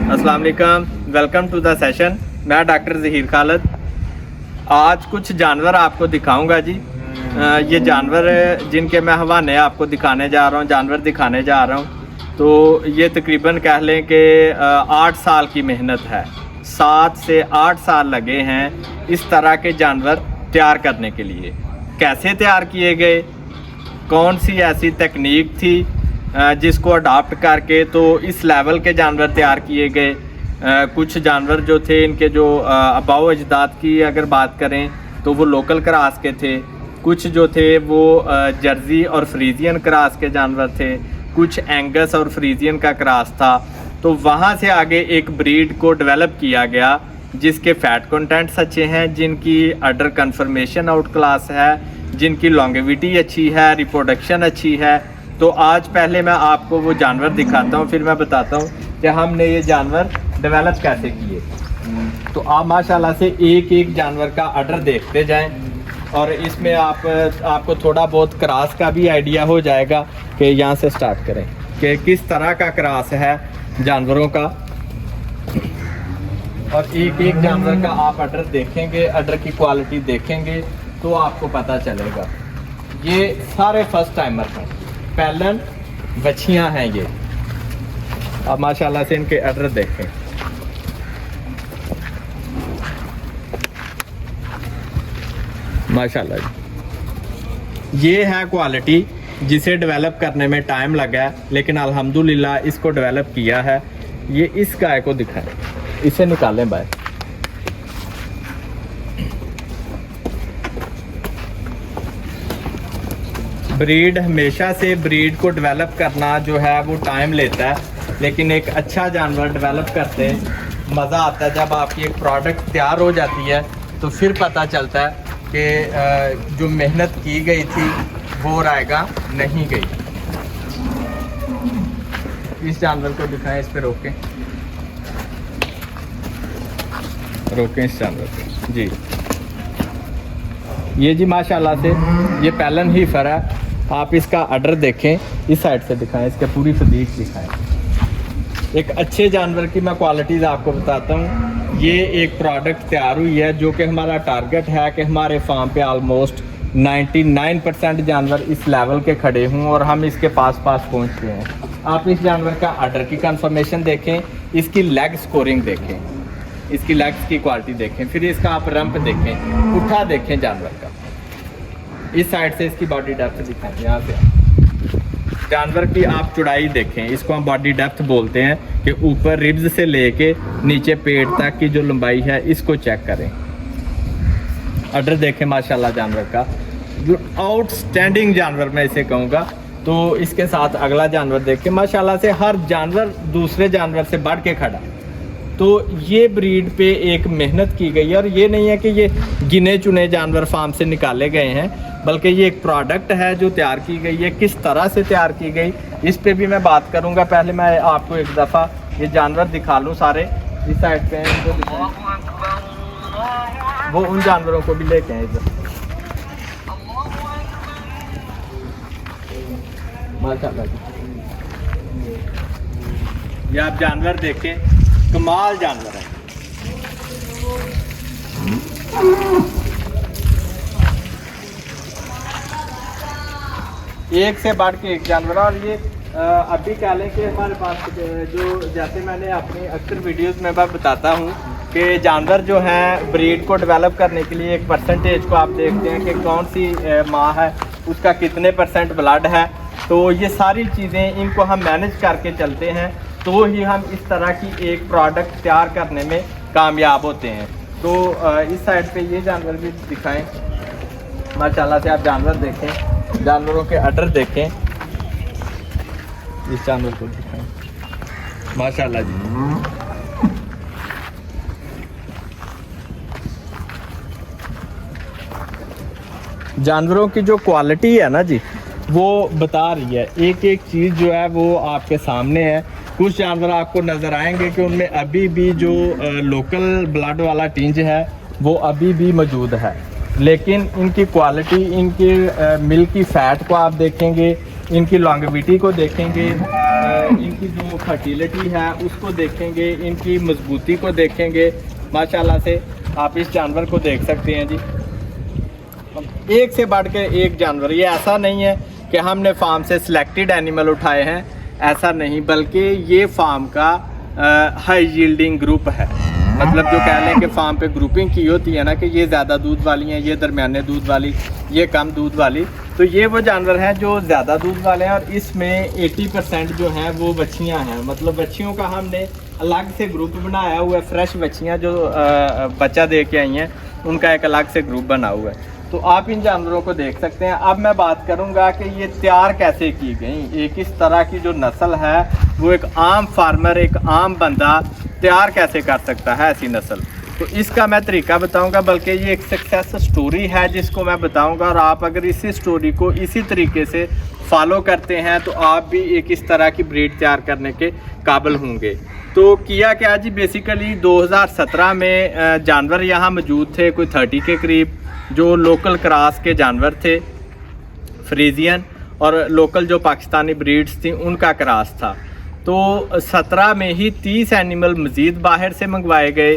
अस्सलाम वालेकुम, welcome to the session. मैं डॉक्टर ज़हीर खालिद। आज कुछ जानवर आपको दिखाऊंगा जी। ये जानवर जिनके मैं हवाने आपको दिखाने जा रहा हूँ, जानवर दिखाने जा रहा हूँ। तो ये तकरीबन कह लें कि 8 साल की मेहनत है। 7 से 8 साल लगे हैं इस तरह के जानवर तैयार करने के लिए। कैसे तैयार किए गए, कौन सी ऐसी तकनीक थी जिसको अडॉप्ट करके तो इस लेवल के जानवर तैयार किए गए। कुछ जानवर जो थे इनके जो आबाओ अजदाद की अगर बात करें तो वो लोकल क्रास के थे। कुछ जो थे वो जर्सी और फ्रीजियन क्रास के जानवर थे। कुछ एंगस और फ्रीजियन का क्रास था। तो वहाँ से आगे एक ब्रीड को डेवलप किया गया जिसके फैट कंटेंट्स अच्छे हैं, जिनकी अडर कन्फर्मेशन आउट क्लास है, जिनकी लॉन्गेविटी अच्छी है, रिप्रोडक्शन अच्छी है। तो आज पहले मैं आपको वो जानवर दिखाता हूँ, फिर मैं बताता हूँ कि हमने ये जानवर डेवलप कैसे किए। तो आप माशाल्लाह से एक एक जानवर का अडर देखते जाएं और इसमें आपको थोड़ा बहुत क्रास का भी आइडिया हो जाएगा कि यहाँ से स्टार्ट करें कि किस तरह का क्रास है जानवरों का। और एक एक जानवर का आप अडर देखेंगे, अडर की क्वालिटी देखेंगे तो आपको पता चलेगा। ये सारे फर्स्ट टाइमर हैं, पैलन बछियाँ हैं ये। अब माशाल्लाह से इनके अडर देखें। माशाल्लाह जी, ये है क्वालिटी जिसे डेवलप करने में टाइम लगा है, लेकिन अल्हम्दुलिल्लाह इसको डेवलप किया है। ये इस गाय को दिखाएं, इसे निकालें बाहर। ब्रीड हमेशा से ब्रीड को डेवलप करना जो है वो टाइम लेता है, लेकिन एक अच्छा जानवर डेवलप करते मज़ा आता है। जब आपकी एक प्रोडक्ट तैयार हो जाती है तो फिर पता चलता है कि जो मेहनत की गई थी वो रायगा नहीं गई। इस जानवर को दिखाएं, इस पे रोकें इस जानवर को जी। ये जी माशाल्लाह से ये पैलन ही फर है। आप इसका अडर देखें, इस साइड से दिखाएं, इसके पूरी फदीक दिखाएं। एक अच्छे जानवर की मैं क्वालिटीज़ आपको बताता हूँ। ये एक प्रोडक्ट तैयार हुई है जो कि हमारा टारगेट है कि हमारे फार्म पे ऑलमोस्ट 99% जानवर इस लेवल के खड़े हों और हम इसके पास पहुँच गए हैं। आप इस जानवर का अडर की कंफर्मेशन देखें, इसकी लेग स्कोरिंग देखें, इसकी लेग्स की क्वालिटी देखें, फिर इसका आप रंप देखें, उठा देखें जानवर का। इस साइड से इसकी बॉडी डेप्थ दिखाएं, यहाँ से जानवर की आप चौड़ाई देखें। इसको हम बॉडी डेप्थ बोलते हैं कि ऊपर रिब्स से लेके नीचे पेट तक की जो लंबाई है इसको चेक करें। अडर देखें माशाल्लाह जानवर का, जो आउटस्टैंडिंग जानवर मैं इसे कहूँगा। तो इसके साथ अगला जानवर देखें, माशाल्लाह से हर जानवर दूसरे जानवर से बढ़ के खड़ा। तो ये ब्रीड पे एक मेहनत की गई है और ये नहीं है कि ये गिने चुने जानवर फार्म से निकाले गए हैं, बल्कि ये एक प्रोडक्ट है जो तैयार की गई है। किस तरह से तैयार की गई इस पे भी मैं बात करूंगा। पहले मैं आपको एक दफ़ा ये जानवर दिखा लूँ सारे। इस साइड पे इनको दिखाएं, वो उन जानवरों को भी लेके आए इधर। माशाल्लाह ये आप जानवर देखें, कमाल जानवर है। एक से बढ़ के एक जानवर। और ये अभी कह लें कि हमारे पास जो, जैसे मैंने अपनी अक्सर वीडियोस में मैं बताता हूँ कि जानवर जो हैं ब्रीड को डेवलप करने के लिए एक परसेंटेज को आप देखते हैं कि कौन सी माँ है, उसका कितने % ब्लड है। तो ये सारी चीज़ें इनको हम मैनेज करके चलते हैं तो ही हम इस तरह की एक प्रोडक्ट तैयार करने में कामयाब होते हैं। तो इस साइड पे ये जानवर भी दिखाएं। माशाल्लाह से आप जानवर देखें, जानवरों के अडर देखें। इस जानवर को दिखाएं, माशाल्लाह जी। जानवरों की जो क्वालिटी है ना जी, वो बता रही है। एक एक चीज़ जो है वो आपके सामने है। कुछ जानवर आपको नज़र आएंगे कि उनमें अभी भी जो लोकल ब्लड वाला टिंज है वो अभी भी मौजूद है, लेकिन इनकी क्वालिटी, इनके मिल्क की फ़ैट को आप देखेंगे, इनकी लॉन्गेविटी को देखेंगे, इनकी इनकी जो फर्टिलिटी है उसको देखेंगे, इनकी मजबूती को देखेंगे। माशाल्लाह से आप इस जानवर को देख सकते हैं जी, एक से बढ़ के एक जानवर। ये ऐसा नहीं है कि हमने फार्म से सिलेक्टेड एनिमल उठाए हैं, ऐसा नहीं, बल्कि ये फार्म का हाई यील्डिंग ग्रुप है। मतलब जो कह लें कि फार्म पे ग्रुपिंग की होती है ना, कि ये ज़्यादा दूध वाली हैं, ये दरमियाने दूध वाली, ये कम दूध वाली, तो ये वो जानवर हैं जो ज़्यादा दूध वाले हैं। और इसमें 80% जो हैं वो बच्चियां हैं। मतलब बच्चियों का हमने अलग से ग्रुप बनाया हुआ है। फ्रेश बच्चियां जो बच्चा दे के आई हैं उनका एक अलग से ग्रुप बना हुआ है। तो आप इन जानवरों को देख सकते हैं। अब मैं बात करूंगा कि ये तैयार कैसे की गई। एक इस तरह की जो नस्ल है वो एक आम फार्मर, एक आम बंदा तैयार कैसे कर सकता है ऐसी नस्ल, तो इसका मैं तरीका बताऊंगा। बल्कि ये एक सक्सेस स्टोरी है जिसको मैं बताऊंगा, और आप अगर इसी स्टोरी को इसी तरीके से फॉलो करते हैं तो आप भी एक इस तरह की ब्रीड तैयार करने के काबिल होंगे। तो किया क्या जी, बेसिकली 2017 में जानवर यहाँ मौजूद थे, कोई 30 के करीब, जो लोकल क्रॉस के जानवर थे, फ्रीजियन और लोकल जो पाकिस्तानी ब्रीड्स थी उनका क्रॉस था। तो 17 में ही 30 एनिमल मज़ीद बाहर से मंगवाए गए।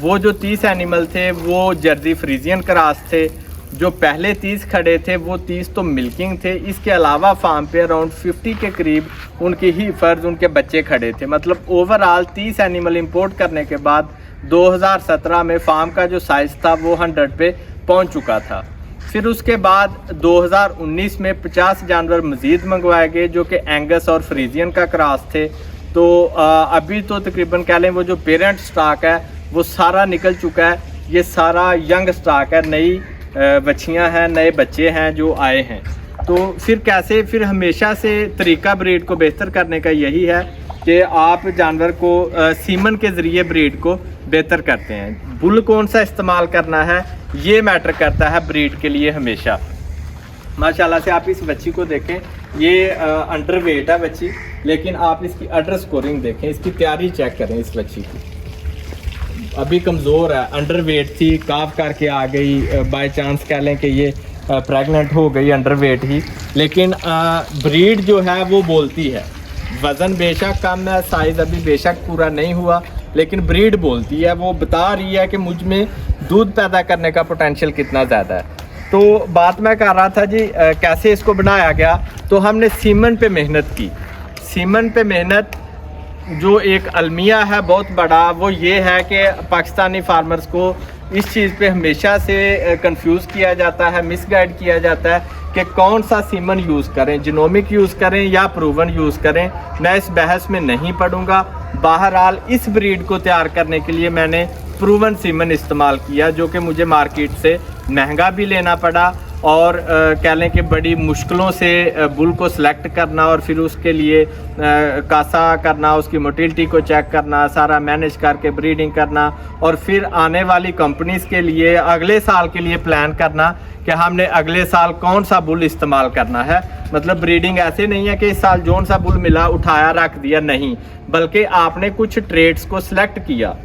वो जो 30 एनिमल थे वो जर्सी फ्रीजियन क्रॉस थे। जो पहले 30 खड़े थे वो 30 तो मिल्किंग थे। इसके अलावा फार्म पे अराउंड 50 के करीब उनकी ही फर्ज, उनके बच्चे खड़े थे। मतलब ओवरऑल 30 एनिमल इंपोर्ट करने के बाद 2017 में फार्म का जो साइज़ था वो 100 पे पहुंच चुका था। फिर उसके बाद 2019 में 50 जानवर मज़ीद मंगवाए गए जो कि एंगस और फ्रीजियन का क्रॉस थे। तो अभी तो तकरीबन कह लें वो जो पेरेंट स्टॉक है वो सारा निकल चुका है। ये सारा यंग स्टॉक है, नई बच्चियां हैं, नए बच्चे हैं जो आए हैं। तो फिर कैसे, फिर हमेशा से तरीका ब्रीड को बेहतर करने का यही है कि आप जानवर को सीमन के ज़रिए ब्रीड को बेहतर करते हैं। बुल कौन सा इस्तेमाल करना है ये मैटर करता है ब्रीड के लिए हमेशा। माशाल्लाह से आप इस बच्ची को देखें, ये अंडर वेट है बच्ची, लेकिन आप इसकी अडर स्कोरिंग देखें, इसकी तैयारी चेक करें। इस बच्ची की अभी कमज़ोर है, अंडर वेट थी, काफ करके आ गई, बाय चांस कह लें कि ये प्रेग्नेंट हो गई अंडर वेट ही, लेकिन ब्रीड जो है वो बोलती है। वज़न बेशक कम है, साइज़ अभी बेशक पूरा नहीं हुआ, लेकिन ब्रीड बोलती है, वो बता रही है कि मुझ में दूध पैदा करने का पोटेंशियल कितना ज़्यादा है। तो बात मैं कर रहा था जी, कैसे इसको बनाया गया। तो हमने सीमन पे मेहनत की। सीमन पे मेहनत जो एक अलमिया है बहुत बड़ा, वो ये है कि पाकिस्तानी फार्मर्स को इस चीज़ पे हमेशा से कंफ्यूज किया जाता है, मिसगाइड किया जाता है कि कौन सा सीमन यूज़ करें, जिनोमिक यूज़ करें या प्रूवन यूज़ करें। मैं इस बहस में नहीं पढ़ूंगा। बहरहाल इस ब्रीड को तैयार करने के लिए मैंने प्रूवन सीमन इस्तेमाल किया, जो कि मुझे मार्केट से महंगा भी लेना पड़ा, और कह लें कि बड़ी मुश्किलों से बुल को सिलेक्ट करना और फिर उसके लिए कासा करना, उसकी मोटिलिटी को चेक करना, सारा मैनेज करके ब्रीडिंग करना, और फिर आने वाली कंपनीज़ के लिए अगले साल के लिए प्लान करना कि हमने अगले साल कौन सा बुल इस्तेमाल करना है। मतलब ब्रीडिंग ऐसे नहीं है कि इस साल जौन सा बुल मिला उठाया रख दिया, नहीं, बल्कि आपने कुछ ट्रेड्स को सिलेक्ट किया।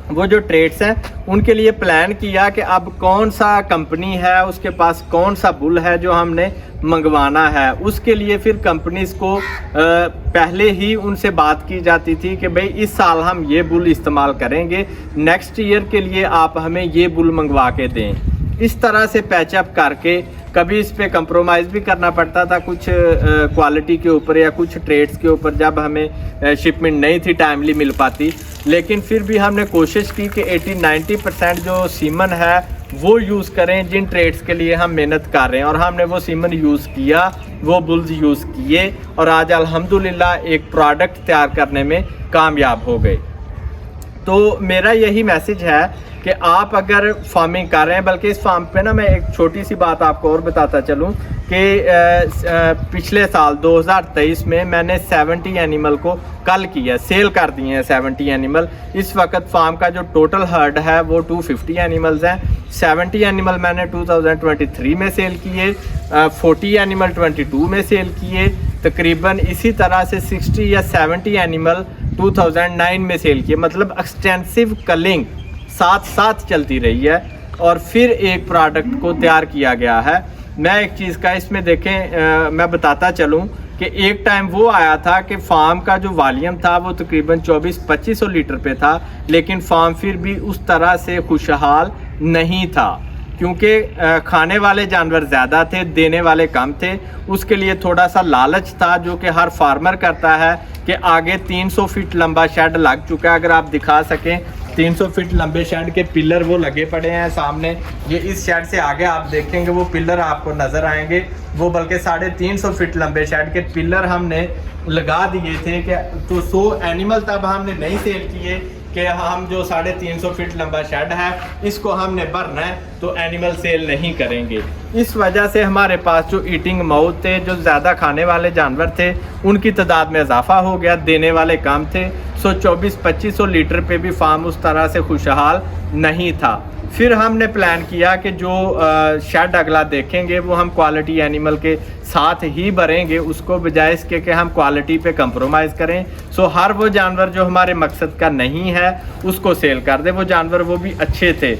वो जो ट्रेड्स हैं उनके लिए प्लान किया कि अब कौन सा कंपनी है, उसके पास कौन सा बुल है जो हमने मंगवाना है। उसके लिए फिर कंपनीज़ को पहले ही उनसे बात की जाती थी कि भाई इस साल हम ये बुल इस्तेमाल करेंगे, नेक्स्ट ईयर के लिए आप हमें ये बुल मंगवा के दें। इस तरह से पैचअप करके कभी इस पे कंप्रोमाइज़ भी करना पड़ता था कुछ क्वालिटी के ऊपर या कुछ ट्रेड्स के ऊपर, जब हमें शिपमेंट नहीं थी टाइमली मिल पाती। लेकिन फिर भी हमने कोशिश की कि 80-90% जो सीमन है वो यूज़ करें जिन ट्रेड्स के लिए हम मेहनत कर रहे हैं, और हमने वो सीमन यूज़ किया, वो बुल्स यूज़ किए, और आज अल्हम्दुलिल्लाह एक प्रोडक्ट तैयार करने में कामयाब हो गए। तो मेरा यही मैसेज है कि आप अगर फार्मिंग कर रहे हैं, बल्कि इस फार्म पे ना मैं एक छोटी सी बात आपको और बताता चलूँ कि पिछले साल 2023 में मैंने 70 एनिमल को कल किया, सेल कर दिए हैं 70 एनिमल। इस वक्त फार्म का जो टोटल हर्ड है वो 250 एनिमल्स हैं। 70 एनिमल मैंने 2023 में सेल किए, 40 एनिमल 22 में सेल किए, तकरीबन इसी तरह से 60 या 70 एनिमल 2009 में सेल किए। मतलब एक्सटेंसिव कलिंग साथ साथ चलती रही है, और फिर एक प्रोडक्ट को तैयार किया गया है। मैं एक चीज़ का इसमें देखें, मैं बताता चलूं कि एक टाइम वो आया था कि फार्म का जो वॉल्यूम था वो तकरीबन 2400-2500 लीटर पे था, लेकिन फार्म फिर भी उस तरह से खुशहाल नहीं था, क्योंकि खाने वाले जानवर ज़्यादा थे, देने वाले कम थे। उसके लिए थोड़ा सा लालच था जो कि हर फार्मर करता है कि आगे 300 फीट लंबा शेड लग चुका है। अगर आप दिखा सकें 300 फीट लंबे शेड के पिलर वो लगे पड़े हैं सामने। ये इस शेड से आगे आप देखेंगे वो पिलर आपको नज़र आएंगे, वो बल्कि 350 फीट लंबे शेड के पिलर हमने लगा दिए थे कि तो 100 एनिमल तब हमने नहीं सेल किए कि हम जो 350 फीट लंबा शेड है इसको हमने भरना है तो एनिमल सेल नहीं करेंगे। इस वजह से हमारे पास जो ईटिंग माउथ थे, जो ज़्यादा खाने वाले जानवर थे, उनकी तादाद में इजाफा हो गया, देने वाले कम थे। 2400-2500 लीटर पे भी फार्म उस तरह से खुशहाल नहीं था। फिर हमने प्लान किया कि जो शेड अगला देखेंगे वो हम क्वालिटी एनिमल के साथ ही भरेंगे, उसको बजाय इसके कि हम क्वालिटी पे कंप्रोमाइज़ करें। सो हर वो जानवर जो हमारे मकसद का नहीं है उसको सेल कर दे, वो जानवर वो भी अच्छे थे।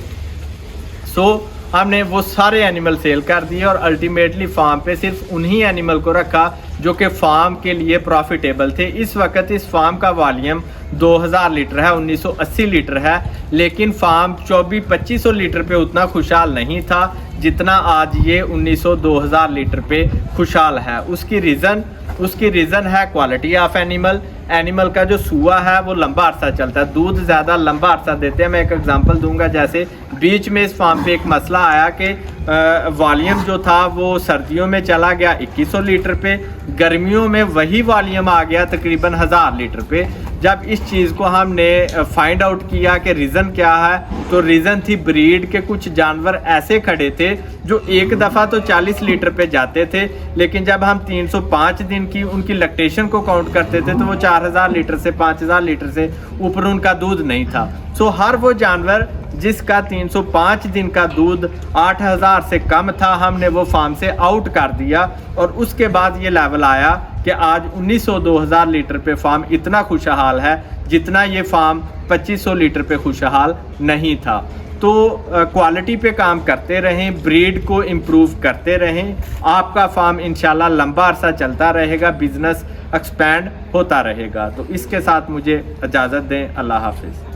सो हमने वो सारे एनिमल सेल कर दिए और अल्टीमेटली फार्म पे सिर्फ उन्हीं एनिमल को रखा जो कि फार्म के लिए प्रॉफिटेबल थे। इस वक्त इस फार्म का वॉल्यूम 2000 लीटर है, 1980 लीटर है, लेकिन फार्म 2400-2500 लीटर पे उतना खुशहाल नहीं था जितना आज ये 1900-2000 लीटर पे खुशहाल है। उसकी रीज़न है क्वालिटी ऑफ एनिमल का जो सूआ है वो लंबा अरसा चलता है, दूध ज़्यादा लंबा अरसा देते हैं। मैं एक एग्जांपल दूंगा, जैसे बीच में इस फार्म पे एक मसला आया कि वॉल्यूम जो था वो सर्दियों में चला गया 2100 लीटर पे, गर्मियों में वही वॉल्यूम आ गया तकरीबन 1000 लीटर पे। जब इस चीज़ को हमने फाइंड आउट किया कि रीज़न क्या है, तो रीज़न थी ब्रीड के कुछ जानवर ऐसे खड़े थे जो एक दफ़ा तो 40 लीटर पे जाते थे, लेकिन जब हम 305 दिन की उनकी लैक्टेशन को काउंट करते थे तो वो 4000 लीटर से 5000 लीटर से ऊपर उनका दूध नहीं था। सो हर वो जानवर जिसका 305 दिन का दूध 8000 से कम था, हमने वो फार्म से आउट कर दिया। और उसके बाद ये लेवल आया कि आज 1900-2000 लीटर पे फार्म इतना खुशहाल है जितना ये फार्म 2500 लीटर पे खुशहाल नहीं था। तो क्वालिटी पे काम करते रहें, ब्रीड को इम्प्रूव करते रहें, आपका फार्म इंशाल्लाह लंबा अरसा चलता रहेगा, बिजनेस एक्सपैंड होता रहेगा। तो इसके साथ मुझे इजाज़त दें। अल्लाह हाफिज़।